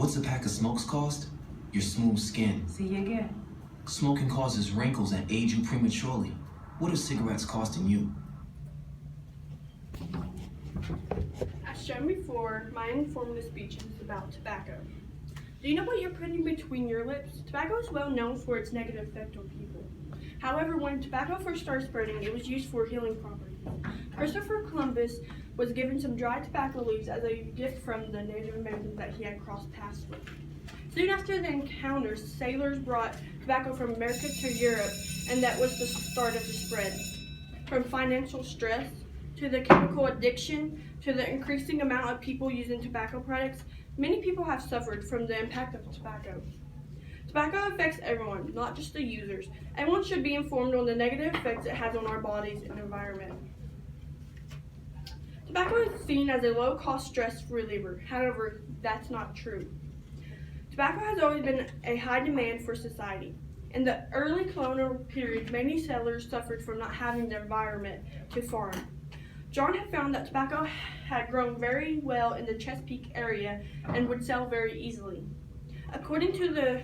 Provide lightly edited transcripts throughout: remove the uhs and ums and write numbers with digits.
What's a pack of smokes cost? Your smooth skin. See you again. Smoking causes wrinkles and age you prematurely. What are cigarettes costing you? As shown before, my informative speech is about tobacco. Do you know what you're putting between your lips? Tobacco is well known for its negative effect on people. However, when tobacco first started spreading, it was used for healing properties. Christopher Columbus was given some dried tobacco leaves as a gift from the Native Americans that he had crossed paths with. Soon after the encounter, sailors brought tobacco from America to Europe, and that was the start of the spread. From financial stress, to the chemical addiction, to the increasing amount of people using tobacco products, many people have suffered from the impact of tobacco. Tobacco affects everyone, not just the users. Everyone should be informed on the negative effects it has on our bodies and environment. Tobacco is seen as a low-cost stress reliever. However, that's not true. Tobacco has always been a high demand for society. In the early colonial period, many settlers suffered from not having the environment to farm. John had found that tobacco had grown very well in the Chesapeake area and would sell very easily. According to the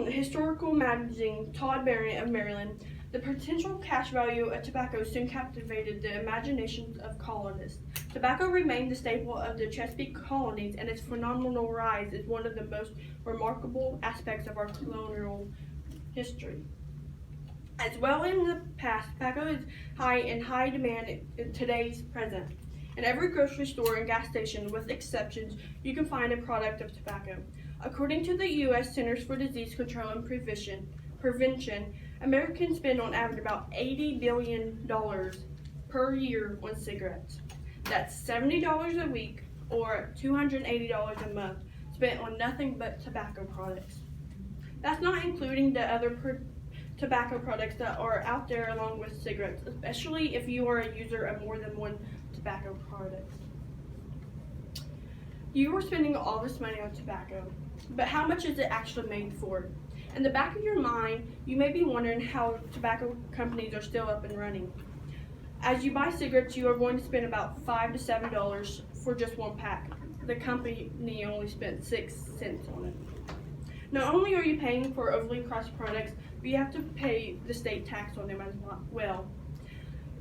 historical magazine Todd Barron of Maryland, the potential cash value of tobacco soon captivated the imaginations of colonists. Tobacco remained the staple of the Chesapeake colonies, and its phenomenal rise is one of the most remarkable aspects of our colonial history. As well in the past, tobacco is in high demand in today's present. In every grocery store and gas station, with exceptions, you can find a product of tobacco. According to the U.S. Centers for Disease Control and Prevention, Americans spend on average about $80 billion per year on cigarettes. That's $70 a week or $280 a month spent on nothing but tobacco products. That's not including the other tobacco products that are out there along with cigarettes, especially if you are a user of more than one tobacco product. You are spending all this money on tobacco, but how much is it actually made for? In the back of your mind, you may be wondering how tobacco companies are still up and running. As you buy cigarettes, you are going to spend about $5 to $7 for just one pack. The company only spent 6 cents on it. Not only are you paying for overly priced products, but you have to pay the state tax on them as well.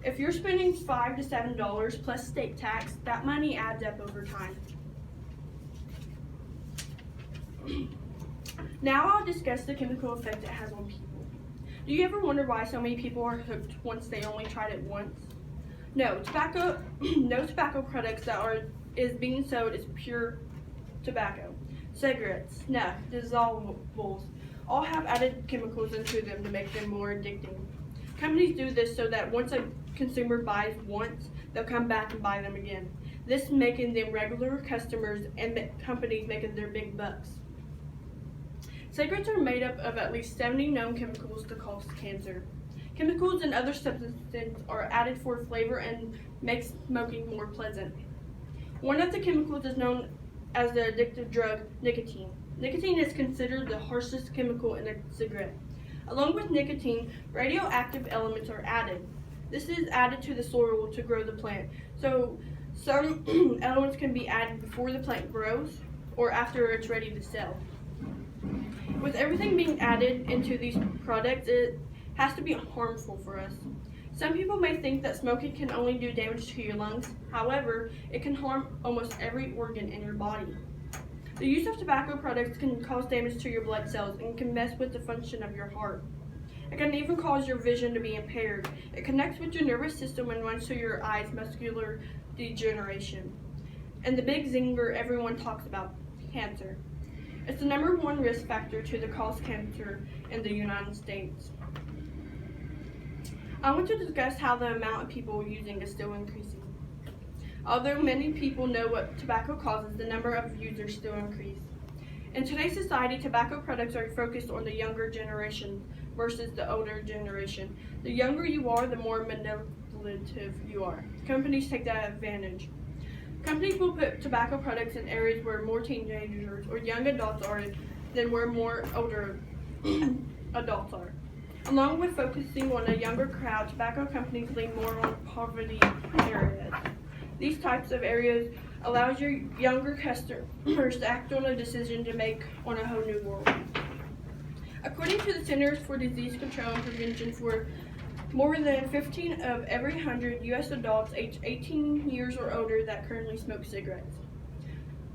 If you're spending $5 to $7 plus state tax, that money adds up over time. Now I'll discuss the chemical effect it has on people. Do you ever wonder why so many people are hooked once they only tried it once? No tobacco products that is being sold is pure tobacco. Cigarettes, snuff, dissolvables, all have added chemicals into them to make them more addicting. Companies do this so that once a consumer buys once, they'll come back and buy them again. This making them regular customers and companies making their big bucks. Cigarettes are made up of at least 70 known chemicals to cause cancer. Chemicals and other substances are added for flavor and make smoking more pleasant. One of the chemicals is known as the addictive drug nicotine. Nicotine is considered the harshest chemical in a cigarette. Along with nicotine, radioactive elements are added. This is added to the soil to grow the plant. So some elements can be added before the plant grows or after it's ready to sell. With everything being added into these products, it has to be harmful for us. Some people may think that smoking can only do damage to your lungs. However, it can harm almost every organ in your body. The use of tobacco products can cause damage to your blood cells and can mess with the function of your heart. It can even cause your vision to be impaired. It connects with your nervous system and runs through your eyes, muscular degeneration. And the big zinger everyone talks about, cancer. It's the #1 risk factor to the cause cancer in the United States. I want to discuss how the amount of people using is still increasing. Although many people know what tobacco causes, the number of users still increase. In today's society, tobacco products are focused on the younger generation versus the older generation. The younger you are, the more manipulative you are. Companies take that advantage. Companies will put tobacco products in areas where more teenagers or young adults are than where more older adults are. Along with focusing on a younger crowd, tobacco companies lean more on poverty areas. These types of areas allows your younger customers to act on a decision to make on a whole new world. According to the Centers for Disease Control and Prevention, for more than 15 of every 100 U.S. adults aged 18 years or older that currently smoke cigarettes.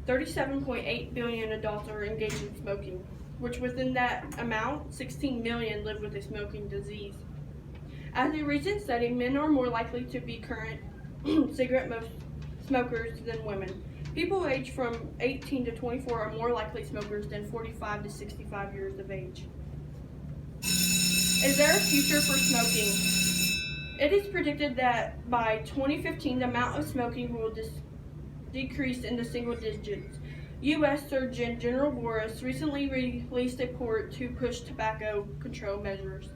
37.8 billion adults are engaged in smoking, which within that amount, 16 million live with a smoking disease. As a recent study, men are more likely to be current cigarette smokers than women. People aged from 18 to 24 are more likely smokers than 45 to 65 years of age. Is there a future for smoking? It is predicted that by 2015, the amount of smoking will decrease in the single digits. U.S. Surgeon General Boris recently released a report to push tobacco control measures.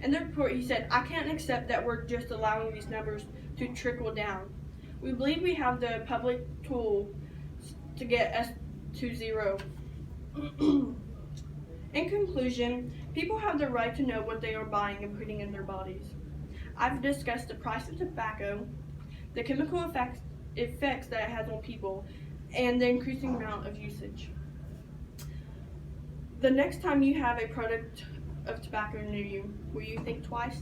In the report, he said, "I can't accept that we're just allowing these numbers to trickle down. We believe we have the public tool to get us to zero." In conclusion, people have the right to know what they are buying and putting in their bodies. I've discussed the price of tobacco, the chemical effects that it has on people, and the increasing amount of usage. The next time you have a product of tobacco near you, will you think twice?